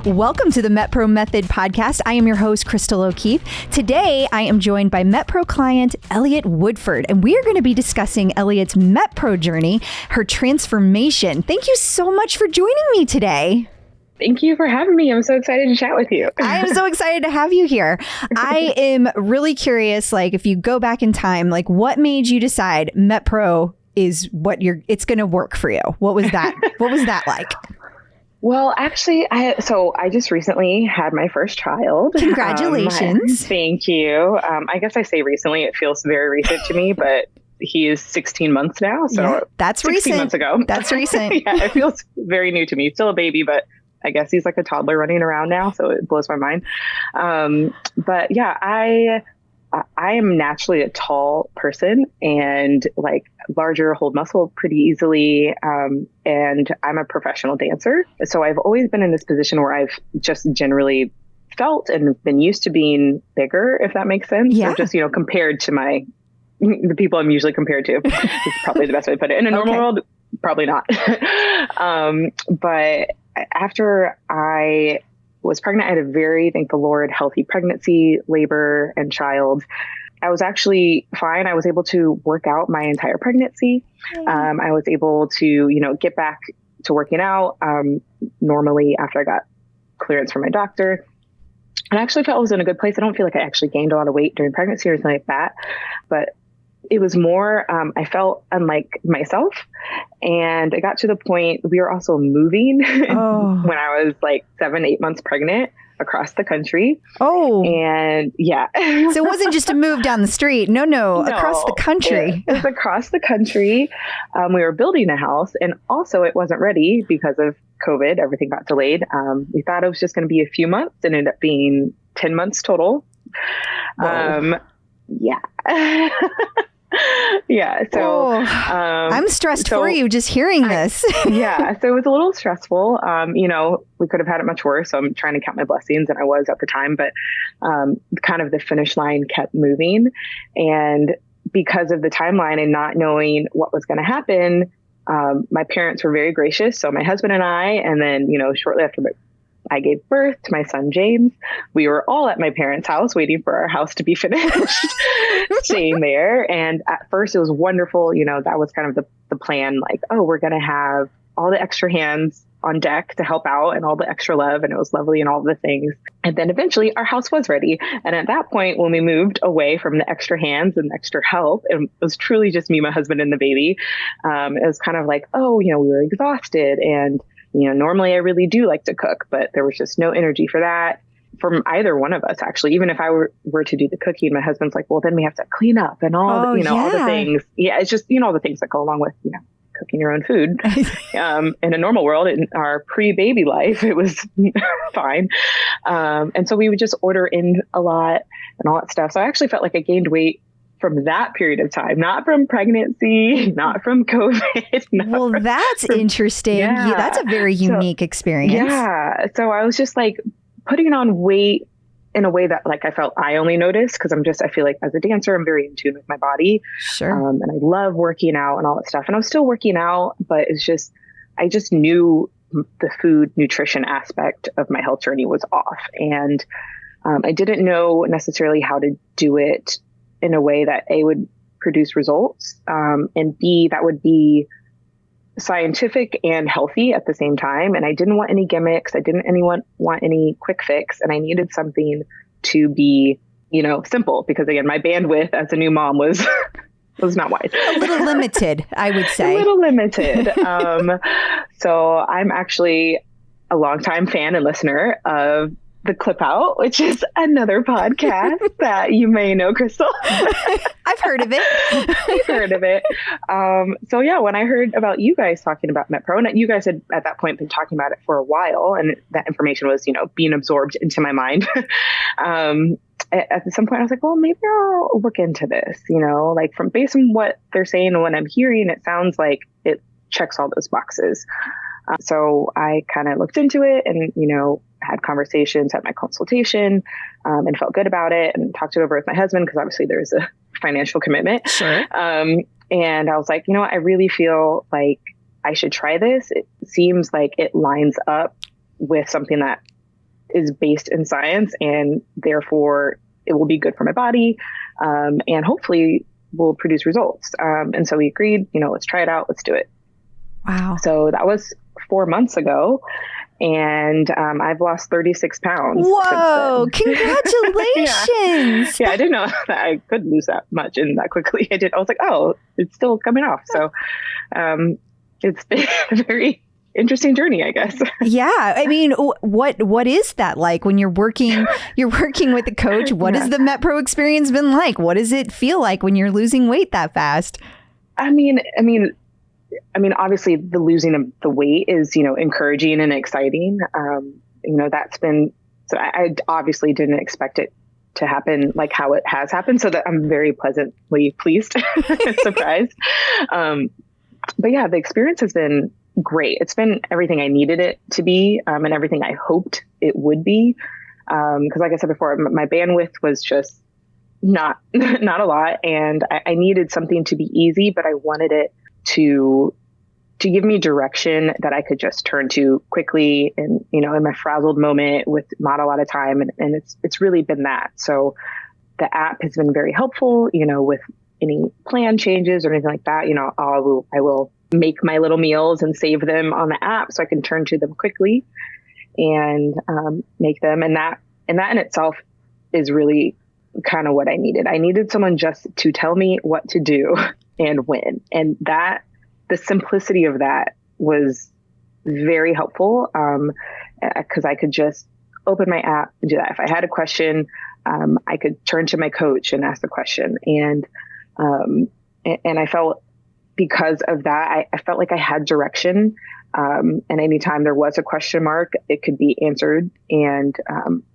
Welcome to the MetPro Method podcast. I am your host, Crystal O'Keefe. Today, I am joined by MetPro client Eliotte Woodford, and we are going to be discussing Eliotte's MetPro journey, her transformation. Thank you so much for joining me today. Thank you for having me. I'm so excited to chat with you. I am so excited to have you here. I am really curious, if you go back in time, what made you decide MetPro is it's going to work for you? What was that? What was that like? Well, actually, I just recently had my first child. Congratulations. Thank you. I guess I say recently, it feels very recent to me, but he is 16 months now. So yeah, that's 16 recent. months ago. That's recent. Yeah, it feels very new to me. Still a baby, but I guess he's like a toddler running around now. So it blows my mind. But yeah, I am naturally a tall person and larger, hold muscle pretty easily. And I'm a professional dancer. So I've always been in this position where I've just generally felt and been used to being bigger, if that makes sense. Yeah. So just, compared to the people I'm usually compared to, is probably the best way to put it. In a normal world, probably not. But after I was pregnant, I had a very, thank the Lord, healthy pregnancy, labor, and child. I was actually fine. I was able to work out my entire pregnancy. I was able to, get back to working out normally after I got clearance from my doctor. And I actually felt I was in a good place. I don't feel like I actually gained a lot of weight during pregnancy or anything like that. But it was more, I felt unlike myself. And it got to the point, we were also moving when I was 7-8 months pregnant across the country. Oh. And yeah. So it wasn't just a move down the street. No, across the country. It was across the country. We were building a house, and also it wasn't ready because of COVID. Everything got delayed. We thought it was just going to be a few months. It ended up being 10 months total. Yeah. Yeah. So I'm stressed for you just hearing this. Yeah. So it was a little stressful. We could have had it much worse. So I'm trying to count my blessings, and I was at the time, but kind of the finish line kept moving. And because of the timeline and not knowing what was going to happen, my parents were very gracious. So my husband and I, and then, shortly after I gave birth to my son, James, we were all at my parents' house waiting for our house to be finished, staying there. And at first it was wonderful. That was kind of the plan, we're going to have all the extra hands on deck to help out and all the extra love. And it was lovely and all the things. And then eventually our house was ready. And at that point, when we moved away from the extra hands and extra help, and it was truly just me, my husband, and the baby, it was kind of we were exhausted. And normally I really do like to cook, but there was just no energy for that from either one of us, actually. Even if I were to do the cooking, my husband's like, well, then we have to clean up and all, all the things. Yeah, it's just, all the things that go along with, cooking your own food. In a normal world, in our pre-baby life, it was fine. And so we would just order in a lot and all that stuff. So I actually felt like I gained weight from that period of time, not from pregnancy, not from COVID. That's interesting. Yeah, that's a very unique experience. Yeah. So I was just putting on weight in a way that I felt I only noticed because I feel like as a dancer, I'm very in tune with my body. Sure. And I love working out and all that stuff. And I was still working out, but it's just, I just knew the food nutrition aspect of my health journey was off. And I didn't know necessarily how to do it in a way that A, would produce results, and B, that would be scientific and healthy at the same time. And I didn't want any gimmicks. I didn't want any quick fix. And I needed something to be, simple, because again, my bandwidth as a new mom was not wide. A little limited, I would say. A little limited. So I'm actually a longtime fan and listener of The Clip Out, which is another podcast that you may know, Crystal. I've heard of it. You've heard of it. So yeah, when I heard about you guys talking about MetPro, and you guys had at that point been talking about it for a while, and that information was, being absorbed into my mind. At some point I was like, well, maybe I'll look into this, from based on what they're saying and what I'm hearing, it sounds like it checks all those boxes. So I kind of looked into it and, had conversations at my consultation, and felt good about it and talked it over with my husband, because obviously there's a financial commitment. Sure. And I was like, I really feel like I should try this. It seems like it lines up with something that is based in science, and therefore it will be good for my body, and hopefully will produce results. And so we agreed, let's try it out. Let's do it. Wow. So that was 4 months ago. And I've lost 36 pounds. Whoa, congratulations. Yeah, I didn't know that I could lose that much and that quickly. I was like, oh, it's still coming off. So it's been a very interesting journey, I guess. Yeah. I mean, what is that like when you're working with a coach? What has the MetPro experience been like? What does it feel like when you're losing weight that fast? I mean, obviously the losing of the weight is, encouraging and exciting. That's been, so I obviously didn't expect it to happen like how it has happened. So that I'm very pleasantly pleased and surprised. But yeah, the experience has been great. It's been everything I needed it to be, and everything I hoped it would be. Cause like I said before, my bandwidth was just not a lot. And I needed something to be easy, but I wanted it to give me direction that I could just turn to quickly and, in my frazzled moment with not a lot of time. And it's really been that. So the app has been very helpful, with any plan changes or anything like that. I will make my little meals and save them on the app so I can turn to them quickly and make them. And that in itself is really kind of what I needed. I needed someone just to tell me what to do and when. And that the simplicity of that was very helpful, because I could just open my app and do that. If I had a question, I could turn to my coach and ask the question. And I felt, because of that, I felt like I had direction. And anytime there was a question mark, it could be answered. And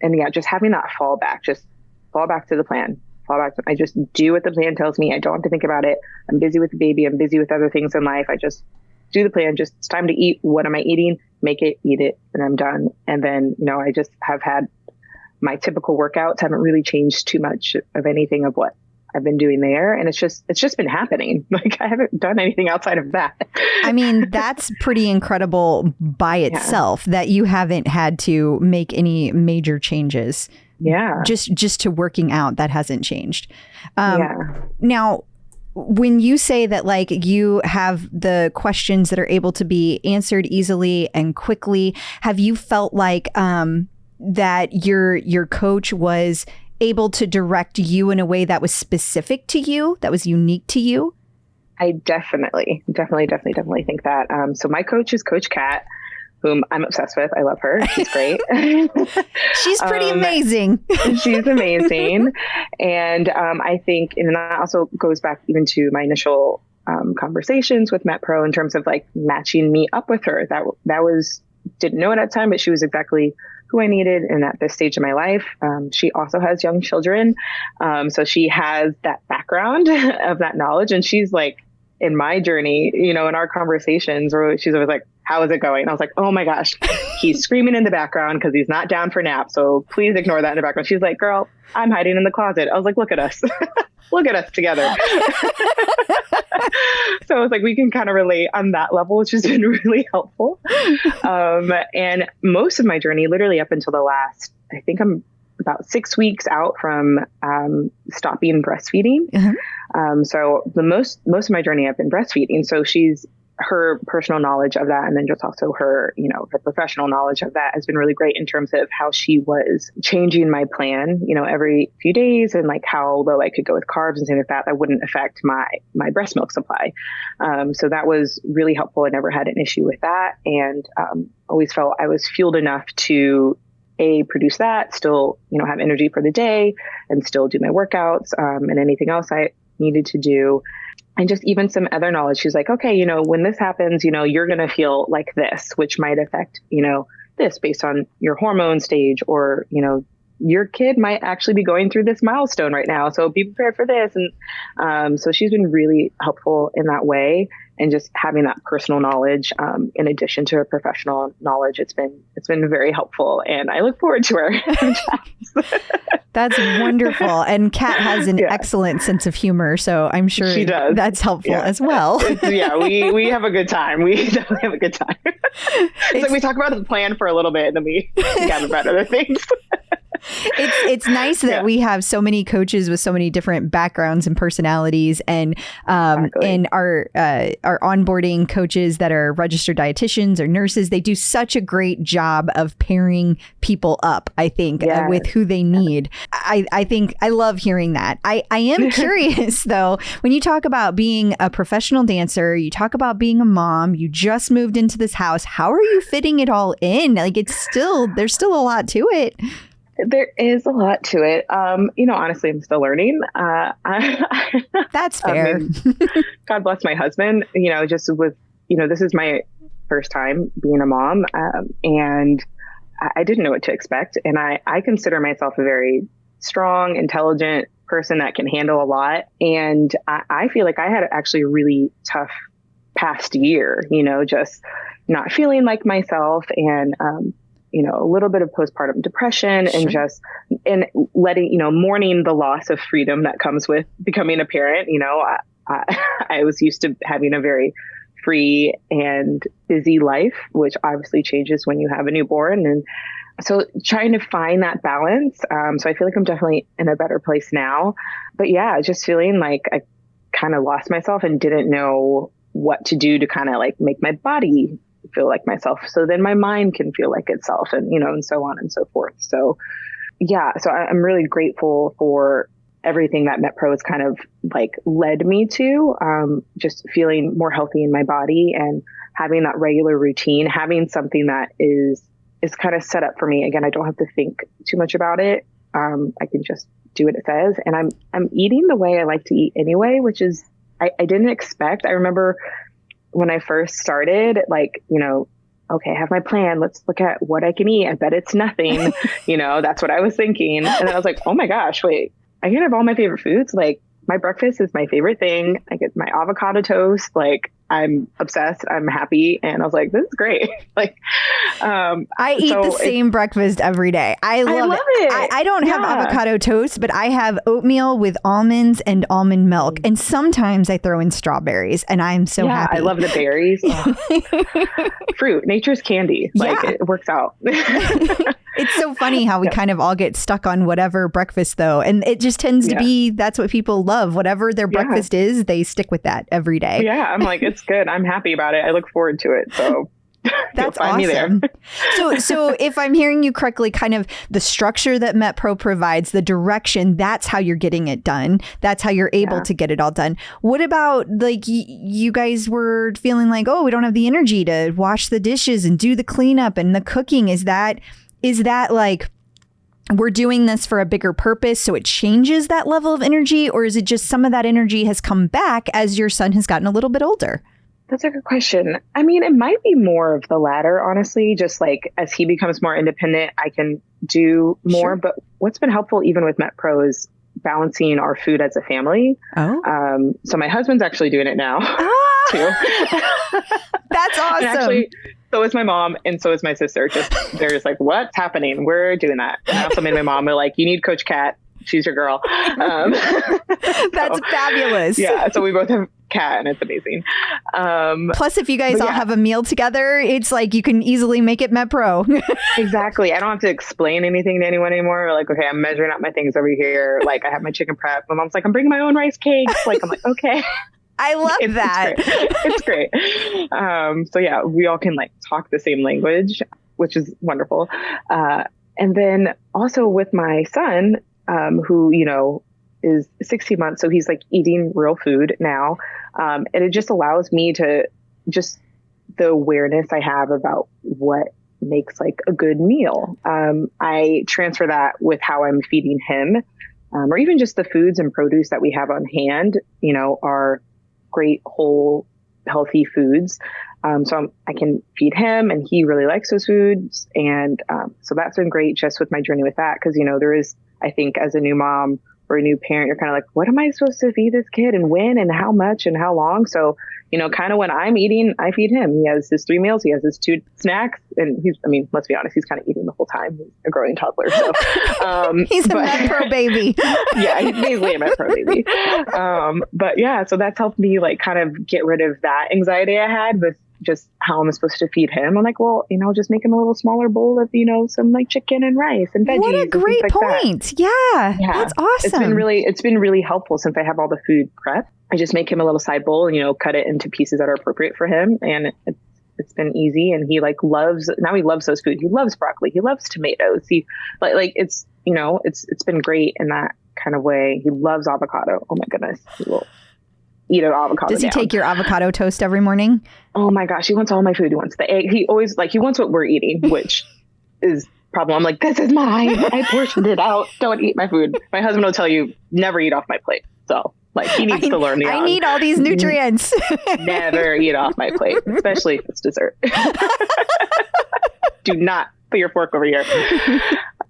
yeah, just having that fallback to the plan. I just do what the plan tells me. I don't have to think about it. I'm busy with the baby. I'm busy with other things in life. I just do the plan. Just, it's time to eat. What am I eating? Make it, eat it, and I'm done. And then, I just have had my typical workouts. Haven't really changed too much of anything of what I've been doing there. And it's just been happening. Like, I haven't done anything outside of that. I mean, that's pretty incredible by itself, that you haven't had to make any major changes. Yeah. Just to working out, that hasn't changed. Now, when you say that, like, you have the questions that are able to be answered easily and quickly, have you felt like that your coach was able to direct you in a way that was specific to you, that was unique to you? I definitely think that. So my coach is Coach Kat, whom I'm obsessed with. I love her. She's great. She's pretty amazing. She's amazing. And I think, and that also goes back even to my initial conversations with MetPro in terms of like matching me up with her. That was, didn't know it at the time, but she was exactly who I needed. And at this stage of my life, she also has young children. So she has that background of that knowledge. And she's like, in my journey, in our conversations, where she's always like, how is it going? And I was like, oh my gosh, he's screaming in the background because he's not down for nap. So please ignore that in the background. She's like, girl, I'm hiding in the closet. I was like, look at us. Look at us together. So it's like, we can kind of relate on that level, which has been really helpful. And most of my journey, literally up until the last, I think I'm about 6 weeks out from stopping breastfeeding. So the most of my journey I've been breastfeeding. So her personal knowledge of that, and then just also her, her professional knowledge of that has been really great in terms of how she was changing my plan, every few days, and like how low I could go with carbs and things like that wouldn't affect my breast milk supply. So that was really helpful. I never had an issue with that, and always felt I was fueled enough to produce that, still, have energy for the day, and still do my workouts, and anything else I needed to do. And just even some other knowledge. She's like, okay, when this happens, you're going to feel like this, which might affect, this based on your hormone stage or, your kid might actually be going through this milestone right now. So be prepared for this. And so she's been really helpful in that way. And just having that personal knowledge, in addition to her professional knowledge, it's been very helpful. And I look forward to her. That's wonderful. And Kat has an excellent sense of humor. So I'm sure she does. That's helpful as well. We have a good time. We definitely have a good time. It's like we talk about the plan for a little bit and then we gather about other things. It's nice that we have so many coaches with so many different backgrounds and personalities, and and our onboarding coaches that are registered dietitians or nurses. They do such a great job of pairing people up, I think, with who they need. I think I love hearing that. I am curious though, when you talk about being a professional dancer, you talk about being a mom, you just moved into this house. How are you fitting it all in? Like there's still a lot to it. There is a lot to it. Honestly, I'm still learning. That's fair. God bless my husband, just with, this is my first time being a mom. And I didn't know what to expect. And I consider myself a very strong, intelligent person that can handle a lot. And I feel like I had actually a really tough past year, just not feeling like myself and, a little bit of postpartum depression and letting, mourning the loss of freedom that comes with becoming a parent. I was used to having a very free and busy life, which obviously changes when you have a newborn. And so trying to find that balance. So I feel like I'm definitely in a better place now, but just feeling like I kind of lost myself and didn't know what to do to kind of like make my body feel like myself, so then my mind can feel like itself, and and so on and so forth. So so I'm really grateful for everything that MetPro has kind of like led me to, just feeling more healthy in my body and having that regular routine, having something that is kind of set up for me. Again, I don't have to think too much about it. I can just do what it says, and I'm eating the way I like to eat anyway, which is I didn't expect. I remember when I first started, okay, I have my plan. Let's look at what I can eat. I bet it's nothing. That's what I was thinking. And then I was like, oh my gosh, wait, I can have all my favorite foods. Like my breakfast is my favorite thing. I get my avocado toast. Like I'm obsessed. I'm happy. And I was like, this is great. I eat the same breakfast every day. I love it. I don't have avocado toast, but I have oatmeal with almonds and almond milk. And sometimes I throw in strawberries, and I'm so happy. I love the berries. Fruit, nature's candy. It works out. It's so funny how we kind of all get stuck on whatever breakfast though. And it just tends to be, that's what people love. Whatever their breakfast is, they stick with that every day. Yeah. I'm like, it's good. I'm happy about it. I look forward to it. So that's awesome. So if I'm hearing you correctly, kind of the structure that MetPro provides, the direction, that's how you're getting it done. That's how you're able to get it all done. What about like you guys were feeling like, oh, we don't have the energy to wash the dishes and do the cleanup and the cooking. Is that like we're doing this for a bigger purpose, so it changes that level of energy? Or is it just some of that energy has come back as your son has gotten a little bit older? That's a good question. I mean, it might be more of the latter, honestly, just like as he becomes more independent, I can do more. Sure. But what's been helpful even with MetPro is balancing our food as a family. Oh. So my husband's actually doing it now too. That's awesome. And actually, so is my mom and so is my sister. They're just like, what's happening? We're doing that. And I also made my mom like, you need Coach Kat. She's your girl. That's fabulous. Yeah. So we both have Kat and it's amazing. Plus, if you guys all have a meal together, it's like you can easily make it MetPro. Exactly. I don't have to explain anything to anyone anymore. Like, okay, I'm measuring out my things over here. Like I have my chicken prep. My mom's like, I'm bringing my own rice cakes. Like, I'm like, okay. I love that. It's great. So yeah, we all can like talk the same language, which is wonderful. And then also with my son, who, is 16 months. So he's like eating real food now. And it just allows me to just the awareness I have about what makes like a good meal. I transfer that with how I'm feeding him, or even just the foods and produce that we have on hand, are great, whole, healthy foods. So I can feed him, and he really likes those foods. And so that's been great just with my journey with that. Because, there is, I think, as a new mom or a new parent, you're kind of like, what am I supposed to feed this kid and when and how much and how long? So, kind of when I'm eating, I feed him. He has his 3 meals. He has his 2 snacks. And let's be honest, he's kind of eating the whole time. He's a growing toddler. So he's a MetPro baby. Yeah, he's basically a MetPro baby. But yeah, so that's helped me like kind of get rid of that anxiety I had with just how I'm supposed to feed him. I'm like, well, just make him a little smaller bowl of, some like chicken and rice and veggies. What a great point. Yeah, that's awesome. It's been really helpful since I have all the food prep. I just make him a little side bowl and, cut it into pieces that are appropriate for him. And it's been easy. And he loves those foods. He loves broccoli. He loves tomatoes. He it's been great in that kind of way. He loves avocado. Oh my goodness. He will eat an avocado. Does he take your avocado toast every morning? Oh my gosh. He wants all my food. He wants the egg. He always he wants what we're eating, which is problem. I'm like, this is mine. I portioned it out. Don't eat my food. My husband will tell you, never eat off my plate. So he needs to learn. I need all these nutrients. Never eat off my plate, especially if it's dessert. Do not put your fork over here.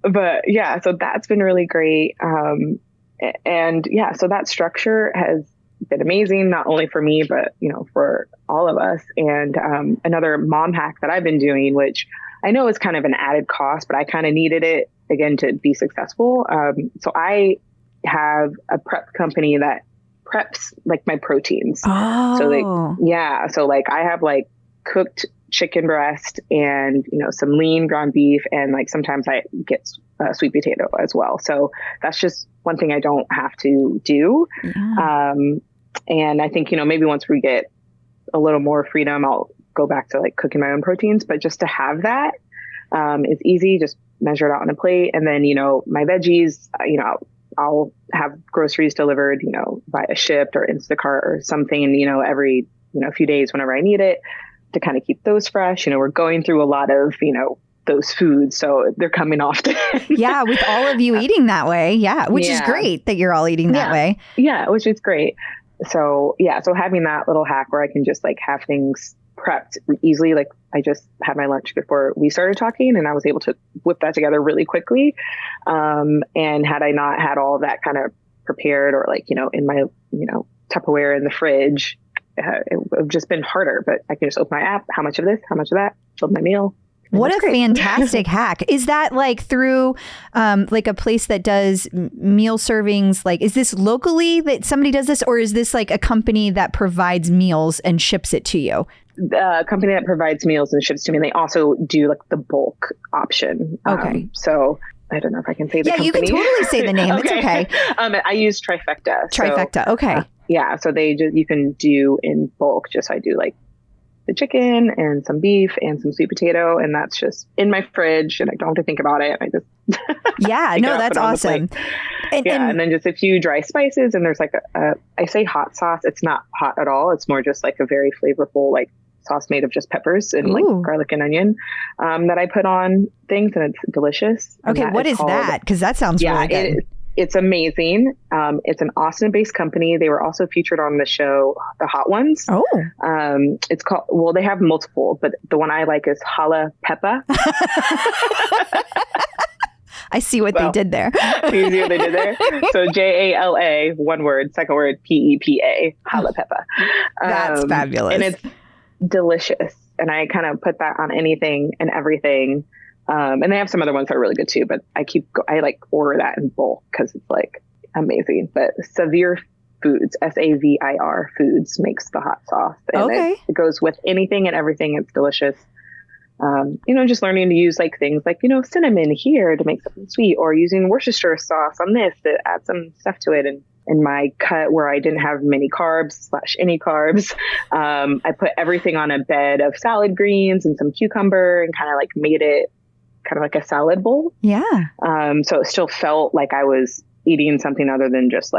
But yeah, so that's been really great. And yeah, so that structure has been amazing, not only for me, but, for all of us. And another mom hack that I've been doing, which I know is kind of an added cost, but I kind of needed it again to be successful. So I have a prep company that preps like my proteins. Oh. So I have like cooked chicken breast and, some lean ground beef. And sometimes I get sweet potato as well. So that's just one thing I don't have to do. Yeah. And I think, maybe once we get a little more freedom, I'll go back to cooking my own proteins, but just to have that is easy. Just measure it out on a plate. And then, my veggies, I'll have groceries delivered, via Shipt or Instacart or something, every, few days whenever I need it to kind of keep those fresh. We're going through a lot of, those foods. So they're coming often. Yeah. With all of you eating that way. Yeah. Which is great that you're all eating that way. Yeah. Which is great. So yeah. So having that little hack where I can just have things prepped easily. I just had my lunch before we started talking and I was able to whip that together really quickly. And had I not had all that kind of prepared or in my, Tupperware in the fridge, it would have just been harder, but I can just open my app. How much of this, how much of that, build my meal. What a fantastic hack. Is that through a place that does meal servings? Is this locally that somebody does this, or is this a company that provides meals and ships it to you? The company that provides meals and ships to me. And they also do the bulk option. Okay. So I don't know if I can say the company. Yeah, you can totally say the name. Okay. It's okay. I use Trifecta. Trifecta. Okay. Yeah. So you can do in bulk. I do the chicken and some beef and some sweet potato. And that's just in my fridge and I don't have to think about it. I just, yeah, no, that's awesome. And then just a few dry spices. And there's I say hot sauce. It's not hot at all. It's more just a very flavorful, sauce made of just peppers and garlic and onion, that I put on things and it's delicious. Okay. What is that? Because that sounds really good. It's amazing. It's an Austin-based company. They were also featured on the show, The Hot Ones. Oh. It's called, they have multiple, but the one I like is Jala Pepa. I see what they did there. You see what they did there? So Jala, one word, second word, Pepa, Jala Pepa. That's fabulous. And it's delicious. And I kind of put that on anything and everything. And they have some other ones that are really good too, but I order that in bulk because it's amazing. But Savir Foods, Savir Foods makes the hot sauce. And it goes with anything and everything. It's delicious. Just learning to use things cinnamon here to make something sweet, or using Worcestershire sauce on this to add some stuff to it. And in my cut where I didn't have many carbs / any carbs, I put everything on a bed of salad greens and some cucumber and kind of made it kind of like a salad bowl. Yeah. So it still felt like I was eating something other than just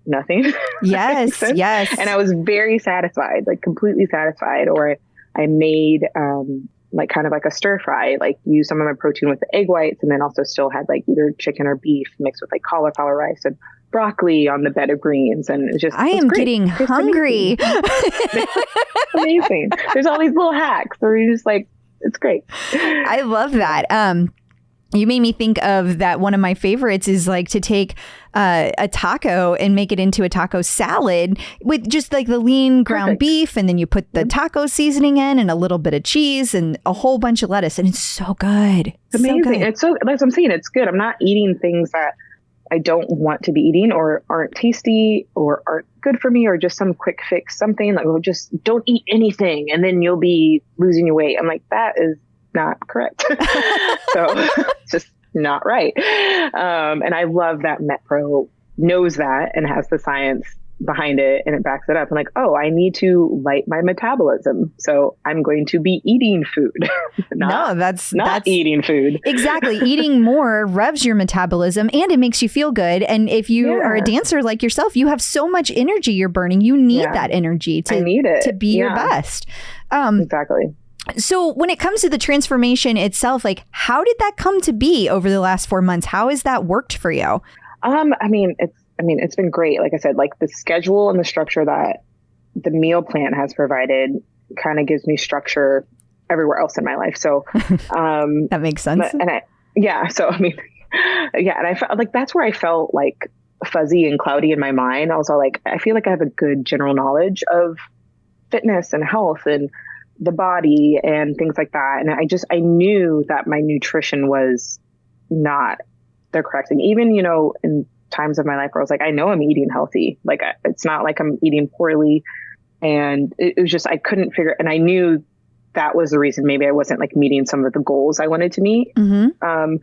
nothing. Yes. Yes. And I was very satisfied, completely satisfied. Or I made kind of a stir fry, use some of my protein with the egg whites, and then also still had either chicken or beef mixed with cauliflower rice and broccoli on the bed of greens. And it's just, I am getting hungry. Amazing. There's all these little hacks where you're just like, it's great. I love that. You made me think of that. One of my favorites is like to take a taco and make it into a taco salad with just like the lean ground beef. And then you put the taco seasoning in and a little bit of cheese and a whole bunch of lettuce. And it's so good. It's amazing. So good. It's so, like I'm saying, it's good. I'm not eating things that I don't want to be eating or aren't tasty or aren't good for me or just some quick fix, something like, oh, just don't eat anything and then you'll be losing your weight. I'm like, that is not correct. So it's just not right. And I love that MetPro knows that and has the science behind it and it backs it up. I'm like, oh, I need to light my metabolism. So I'm going to be eating food. That's eating food. Exactly. Eating more revs your metabolism and it makes you feel good. And if you are a dancer like yourself, you have so much energy you're burning. You need that energy to be your best. Exactly. So when it comes to the transformation itself, like how did that come to be over the last 4 months? How has that worked for you? It's been great. Like I said, like the schedule and the structure that the meal plan has provided kind of gives me structure everywhere else in my life. So that makes sense. And I felt like that's where I felt like fuzzy and cloudy in my mind. I was all like, I feel like I have a good general knowledge of fitness and health and the body and things like that. And I knew that my nutrition was not the correct thing. Even, in times of my life where I was like, I know I'm eating healthy. Like it's not like I'm eating poorly. And it was just, I couldn't figure, and I knew that was the reason maybe I wasn't like meeting some of the goals I wanted to meet. Mm-hmm.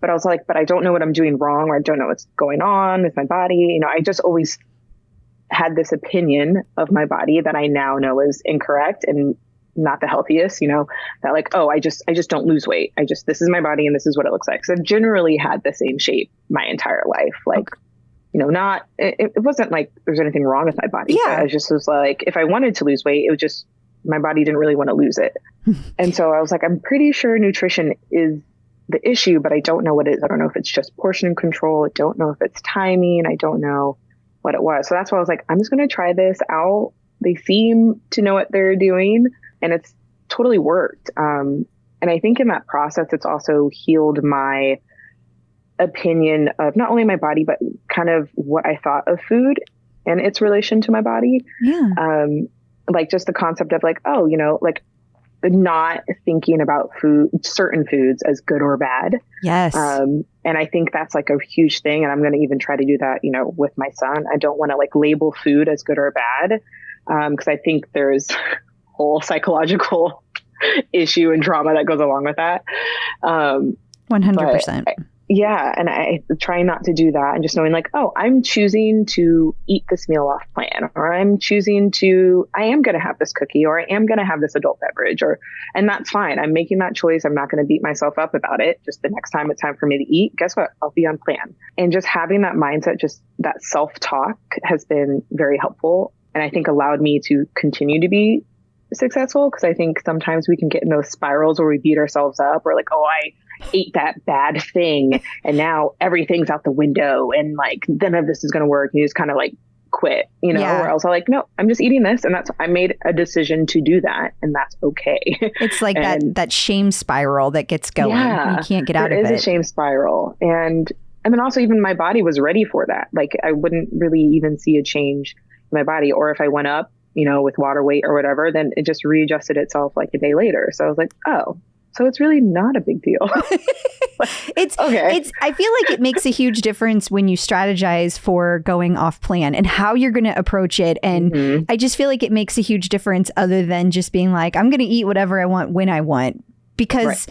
But I was like, but I don't know what I'm doing wrong, or I don't know what's going on with my body. I just always had this opinion of my body that I now know is incorrect and not the healthiest, that like, oh, I just don't lose weight. This is my body and this is what it looks like. So I've generally had the same shape my entire life. Like, it wasn't like there's anything wrong with my body. Yeah. I just was like, if I wanted to lose weight, it was just, my body didn't really want to lose it. And so I was like, I'm pretty sure nutrition is the issue, but I don't know what it is. I don't know if it's just portion control. I don't know if it's timing. I don't know what it was. So that's why I was like, I'm just going to try this out. They seem to know what they're doing. And it's totally worked. And I think in that process, it's also healed my opinion of not only my body, but kind of what I thought of food and its relation to my body. Yeah. Like just the concept of like, oh, like not thinking about certain foods as good or bad. Yes. And I think that's like a huge thing. And I'm going to even try to do that, with my son. I don't want to like label food as good or bad. Because I think there's whole psychological issue and drama that goes along with that. 100%. Yeah. And I try not to do that and just knowing like, oh, I'm choosing to eat this meal off plan, or I am going to have this cookie, or I am going to have this adult beverage, and that's fine. I'm making that choice. I'm not going to beat myself up about it. Just the next time it's time for me to eat, guess what? I'll be on plan. And just having that mindset, just that self-talk has been very helpful. And I think allowed me to continue to be successful, because I think sometimes we can get in those spirals where we beat ourselves up. We're like, oh, I ate that bad thing and now everything's out the window and like none of this is going to work. And you just kind of like quit, or else I'm like, no, I'm just eating this. And I made a decision to do that. And that's okay. It's like that shame spiral that gets going. Yeah, you can't get out of it. It is a shame spiral. And then also even my body was ready for that. Like I wouldn't really even see a change in my body. Or if I went up, with water weight or whatever, then it just readjusted itself like a day later. So I was like, oh, so it's really not a big deal. It's okay. I feel like it makes a huge difference when you strategize for going off plan and how you're going to approach it. And I just feel like it makes a huge difference other than just being like, I'm going to eat whatever I want when I want. Because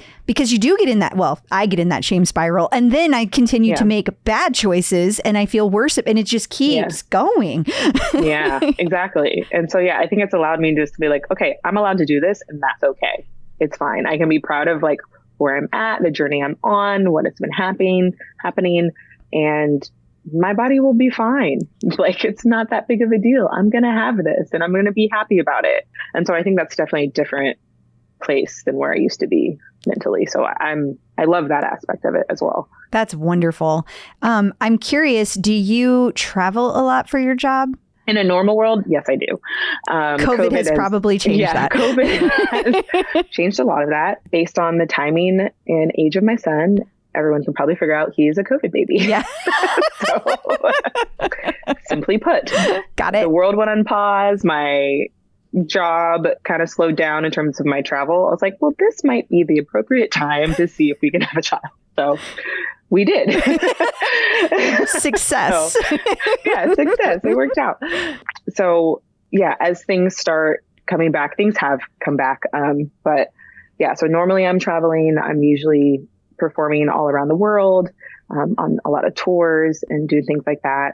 you do get in that, I get in that shame spiral, and then I continue to make bad choices and I feel worse, and it just keeps going. Yeah, exactly. And so, I think it's allowed me just to be like, okay, I'm allowed to do this and that's okay. It's fine. I can be proud of like where I'm at, the journey I'm on, what has been happening, and my body will be fine. Like, it's not that big of a deal. I'm going to have this and I'm going to be happy about it. And so I think that's definitely a different place than where I used to be mentally. So I love that aspect of it as well. That's wonderful. I'm curious, do you travel a lot for your job? In a normal world, yes, I do. COVID has probably changed that. COVID has changed a lot of that based on the timing and age of my son. Everyone can probably figure out he's a COVID baby. Yeah. So, simply put, got it. The world went on pause. My job kind of slowed down in terms of my travel. I was like, well, this might be the appropriate time to see if we can have a child. So we did. Success. So, yeah, success. It worked out. So yeah, as things start coming back, things have come back. But yeah, so normally I'm traveling. I'm usually performing all around the world, on a lot of tours and doing things like that.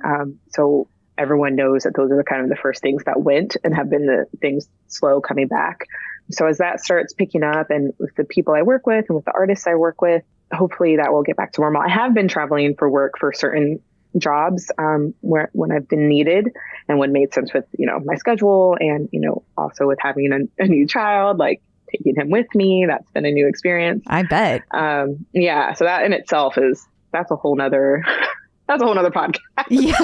So everyone knows that those are kind of the first things that went and have been the things slow coming back. So as that starts picking up, and with the people I work with and with the artists I work with, hopefully that will get back to normal. I have been traveling for work for certain jobs, when I've been needed and when made sense with, my schedule and, also with having a new child, like taking him with me. That's been a new experience. I bet. Yeah. So that in itself that's a whole nother podcast. Yeah.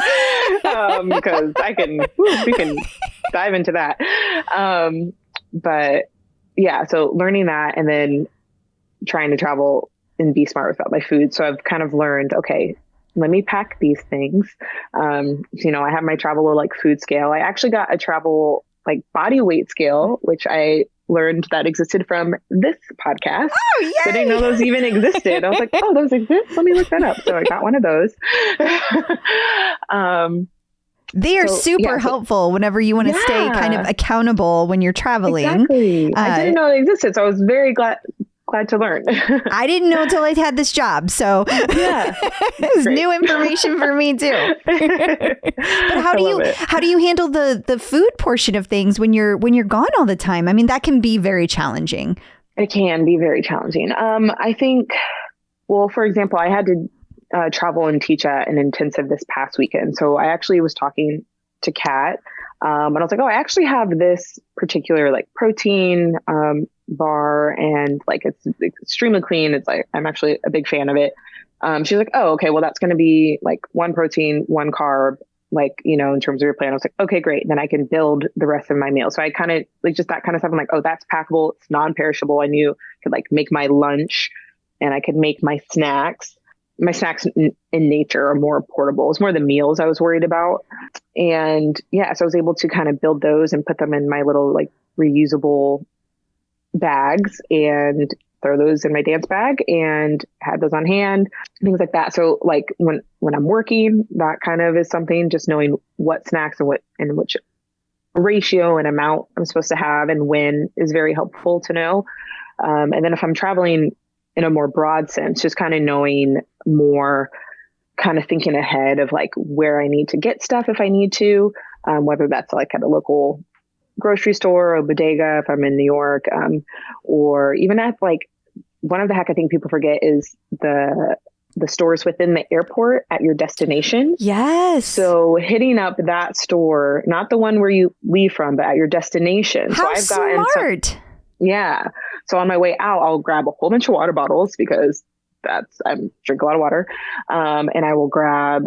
Because we can dive into that. But yeah, so learning that and then trying to travel and be smart about my food. So I've kind of learned, okay, let me pack these things. I have my travel like food scale. I actually got a travel like body weight scale, which I learned that existed from this podcast. Oh, yay! I didn't know those even existed. I was like, oh, those exist? Let me look that up. So I got one of those. They are super helpful whenever you want to stay kind of accountable when you're traveling. Exactly. I didn't know they existed. So I was very glad to learn. I didn't know until I had this job. So yeah, it was new information for me too. But how do you handle the food portion of things when you're gone all the time? I mean, that can be very challenging. It can be very challenging. I think, well, for example, I had to travel and teach at an intensive this past weekend. So I actually was talking to Kat, and I was like, oh, I actually have this particular like protein bar, and like it's extremely clean. It's like, I'm actually a big fan of it. She's like, oh, okay, well, that's going to be like 1 protein, 1 carb, like, in terms of your plan. I was like, okay, great. Then I can build the rest of my meal. So I kind of like just that kind of stuff. I'm like, oh, that's packable. It's non-perishable. I knew I could like make my lunch and I could make my snacks. My snacks in nature are more portable. It's more the meals I was worried about. And yeah, so I was able to kind of build those and put them in my little like reusable bags and throw those in my dance bag and had those on hand, things like that. So like when I'm working, that kind of is something, just knowing what snacks and which ratio and amount I'm supposed to have and when is very helpful to know. And then if I'm traveling in a more broad sense, just kind of knowing more, kind of thinking ahead of like where I need to get stuff if I need to, whether that's like at a local grocery store or bodega if I'm in New York, or even at like one of the hack I think people forget is the stores within the airport at your destination. Yes. So hitting up that store, not the one where you leave from, but at your destination. How so I've gotten smart. Yeah. So on my way out, I'll grab a whole bunch of water bottles because I drink a lot of water. And I will grab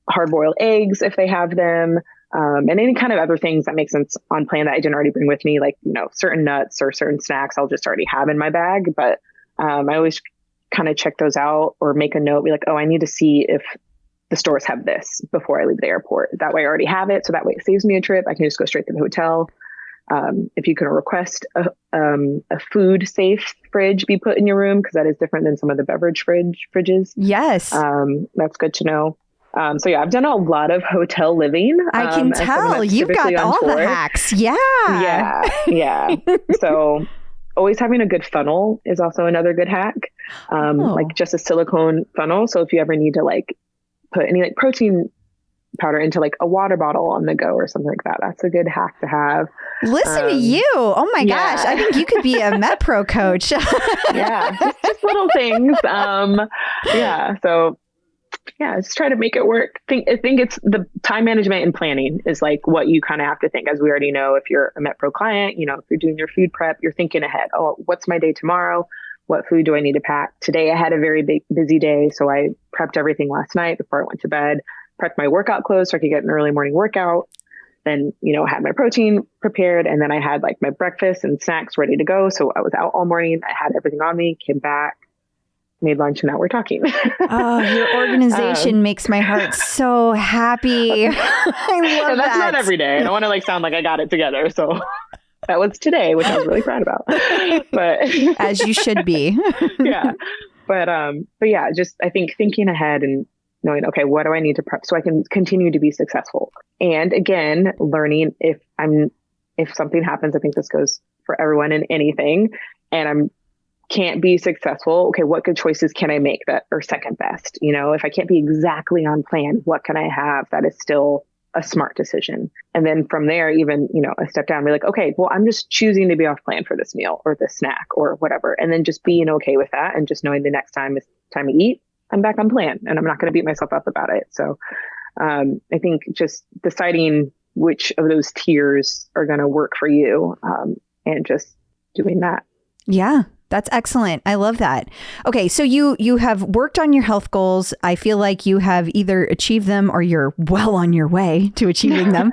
hard-boiled eggs if they have them, and any kind of other things that make sense on plan that I didn't already bring with me, like, certain nuts or certain snacks I'll just already have in my bag. But I always kind of check those out or make a note, be like, oh, I need to see if the stores have this before I leave the airport. That way I already have it. So that way it saves me a trip. I can just go straight to the hotel. If you can request a food safe fridge be put in your room, because that is different than some of the beverage fridges. Yes. That's good to know. So yeah, I've done a lot of hotel living. I can tell you've got all the hacks. Yeah. Yeah. So always having a good funnel is also another good hack. Like just a silicone funnel. So if you ever need to like put any like protein powder into like a water bottle on the go or something like that, that's a good hack to have. Listen to you. Oh my gosh. I think you could be a MetPro coach. Yeah. Just little things. Yeah. So yeah, just try to make it work. I think it's the time management and planning is like what you kind of have to think, as we already know, if you're a MetPro client, if you're doing your food prep, you're thinking ahead. Oh, what's my day tomorrow? what food do I need to pack? Today I had a very busy day. So I prepped everything last night before I went to bed, prepped my workout clothes so I could get an early morning workout. Then, had my protein prepared. And then I had like my breakfast and snacks ready to go. So I was out all morning. I had everything on me, came back, made lunch, and now we're talking. Oh, your organization makes my heart so happy. I love that's that. not every day. I don't want to sound like I got it together. So that was today, which I was really proud about. But as you should be. Yeah. But yeah, just I think thinking ahead and knowing, okay, what do I need to prep so I can continue to be successful? And again, learning if something happens, I think this goes for everyone in anything, and I'm can't be successful. Okay, what good choices can I make that are second best? If I can't be exactly on plan, what can I have that is still a smart decision? And then from there, even, a step down, be like, okay, well, I'm just choosing to be off plan for this meal or this snack or whatever. And then just being okay with that and just knowing the next time is time to eat, I'm back on plan and I'm not going to beat myself up about it. So I think just deciding which of those tiers are going to work for you and just doing that. Yeah. That's excellent. I love that. Okay, so you have worked on your health goals. I feel like you have either achieved them or you're well on your way to achieving them.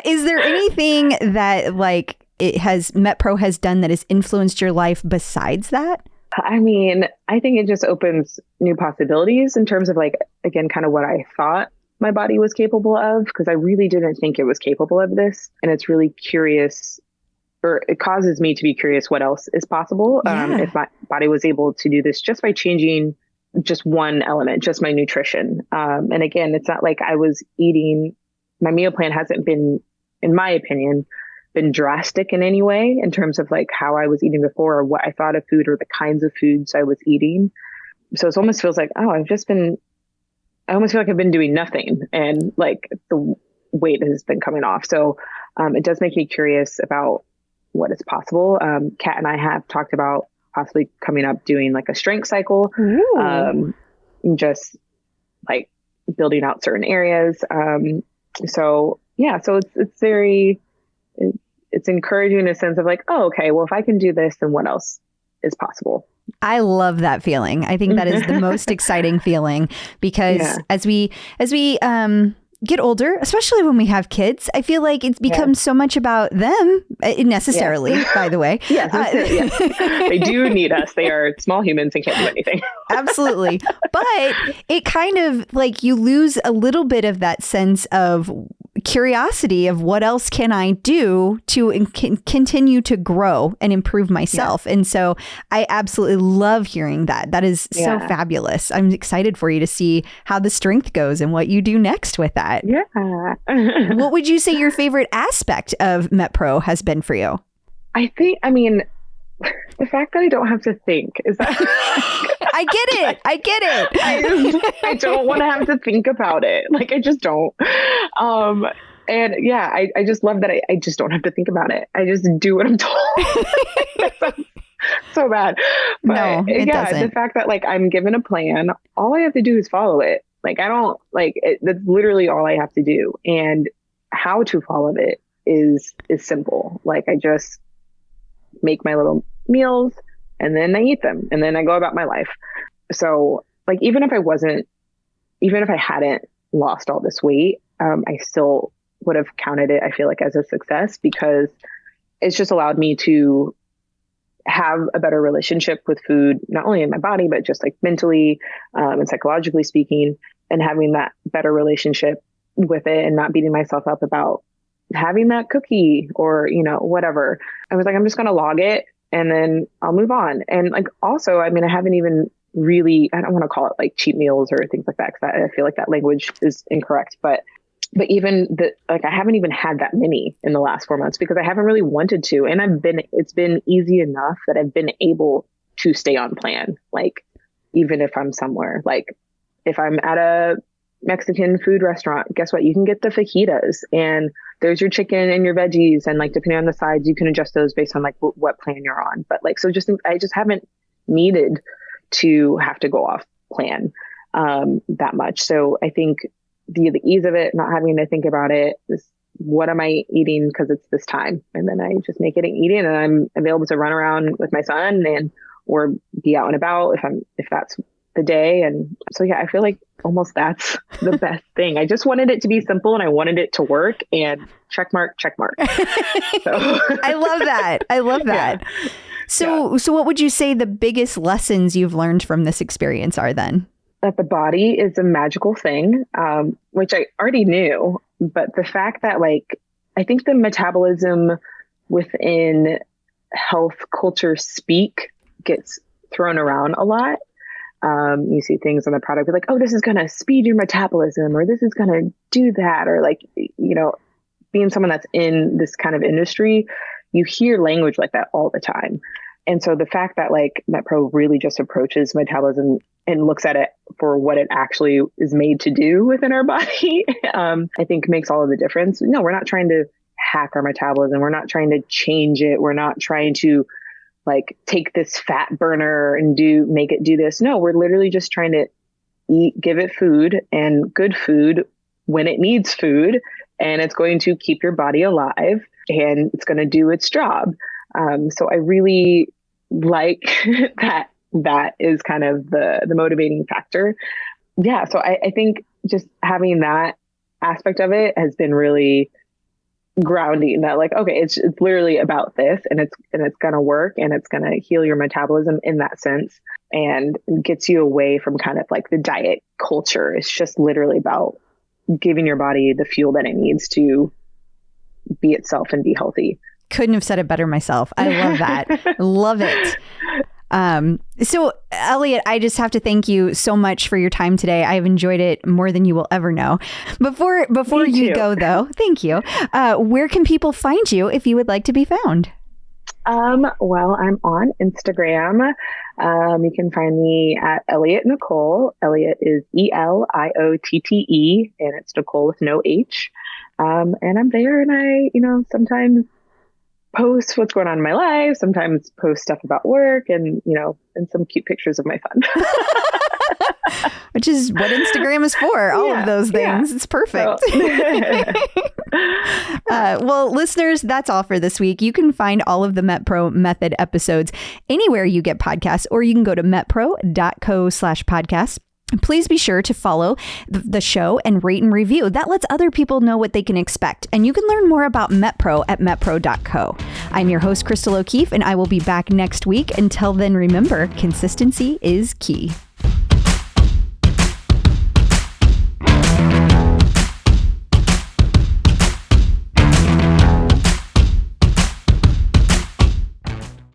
Is there anything that MetPro has done that has influenced your life besides that? I mean, I think it just opens new possibilities in terms of again, kind of what I thought my body was capable of, because I really didn't think it was capable of this. And it's really curious, or it causes me to be curious what else is possible. Yeah. If my body was able to do this just by changing just one element, just my nutrition. And again, it's not like I was eating, my meal plan hasn't been, in my opinion, been drastic in any way in terms of how I was eating before or what I thought of food or the kinds of foods I was eating. So it almost feels like, I almost feel like I've been doing nothing and the weight has been coming off. So it does make me curious about what is possible. Kat and I have talked about possibly coming up doing a strength cycle, just building out certain areas. So it's encouraging in a sense of oh, okay, well, if I can do this, then what else is possible? I love that feeling. I think that is the most exciting feeling because as we get older, especially when we have kids, I feel like it's become so much about them necessarily, by the way. Yes, they do need us. They are small humans and can't do anything. Absolutely. But it kind of you lose a little bit of that sense of curiosity of what else can I do to continue to grow and improve myself. And so I absolutely love hearing that. That is so fabulous. I'm excited for you to see how the strength goes and what you do next with that. Yeah. What would you say your favorite aspect of MetPro has been for you? The fact that I don't have to think is that I get it. I don't want to have to think about it. I just don't. And I just love that I just don't have to think about it. I just do what I'm told. So bad. But no, it doesn't. The fact that I'm given a plan, all I have to do is follow it. I don't that's literally all I have to do. And how to follow it is simple. I just make my little meals and then I eat them and then I go about my life. So even if I hadn't lost all this weight, I still would have counted it, I feel as a success, because it's just allowed me to have a better relationship with food, not only in my body, but just mentally and psychologically speaking, and having that better relationship with it and not beating myself up about having that cookie or, whatever. I was I'm just going to log it and then I'll move on. And also, I haven't even really, I don't want to call it cheat meals or things like that, because I feel that language is incorrect, but even I haven't even had that many in the last 4 months because I haven't really wanted to. And it's been easy enough that I've been able to stay on plan. Even if I'm somewhere, if I'm at a Mexican food restaurant, guess what? You can get the fajitas and there's your chicken and your veggies. And depending on the sides, you can adjust those based on what plan you're on. But I just haven't needed to have to go off plan that much. So I think the ease of it, not having to think about it, is what am I eating because it's this time, and then I just make it and eat it, and I'm available to run around with my son and or be out and about if that's the day. And so, yeah, I feel like almost that's the best thing. I just wanted it to be simple and I wanted it to work, and check mark. So. I love that. I love that. Yeah. So what would you say the biggest lessons you've learned from this experience are then? That the body is a magical thing, which I already knew, but the fact that I think the metabolism within health culture speak gets thrown around a lot. You see things on the product like, oh, this is going to speed your metabolism, or this is going to do that. Or being someone that's in this kind of industry, you hear language like that all the time. And so the fact that MetPro really just approaches metabolism and looks at it for what it actually is made to do within our body, I think makes all of the difference. No, we're not trying to hack our metabolism. We're not trying to change it. We're not trying to take this fat burner and make it do this. No, we're literally just trying to give it food, and good food when it needs food, and it's going to keep your body alive and it's going to do its job. So I really like that is kind of the motivating factor. Yeah. So I think just having that aspect of it has been really grounding, that okay, it's literally about this, and it's going to work, and it's going to heal your metabolism in that sense, and gets you away from kind of the diet culture. It's just literally about giving your body the fuel that it needs to be itself and be healthy. Couldn't have said it better myself. I love that. Love it. So Eliotte, I just have to thank you so much for your time today. I've enjoyed it more than you will ever know. Before you go though, thank you. Where can people find you if you would like to be found? Well, I'm on Instagram. You can find me at Eliotte Nicole. Eliotte is Eliotte, and it's Nicole with no H. And I'm there, and I, sometimes post what's going on in my life, sometimes post stuff about work, and some cute pictures of my son. Which is what Instagram is for, all of those things. Yeah. It's perfect. Well, listeners, that's all for this week. You can find all of the MetPro Method episodes anywhere you get podcasts, or you can go to metpro.co/podcast. Please be sure to follow the show and rate and review. That lets other people know what they can expect. And you can learn more about MetPro at metpro.co. I'm your host, Crystal O'Keefe, and I will be back next week. Until then, remember, consistency is key.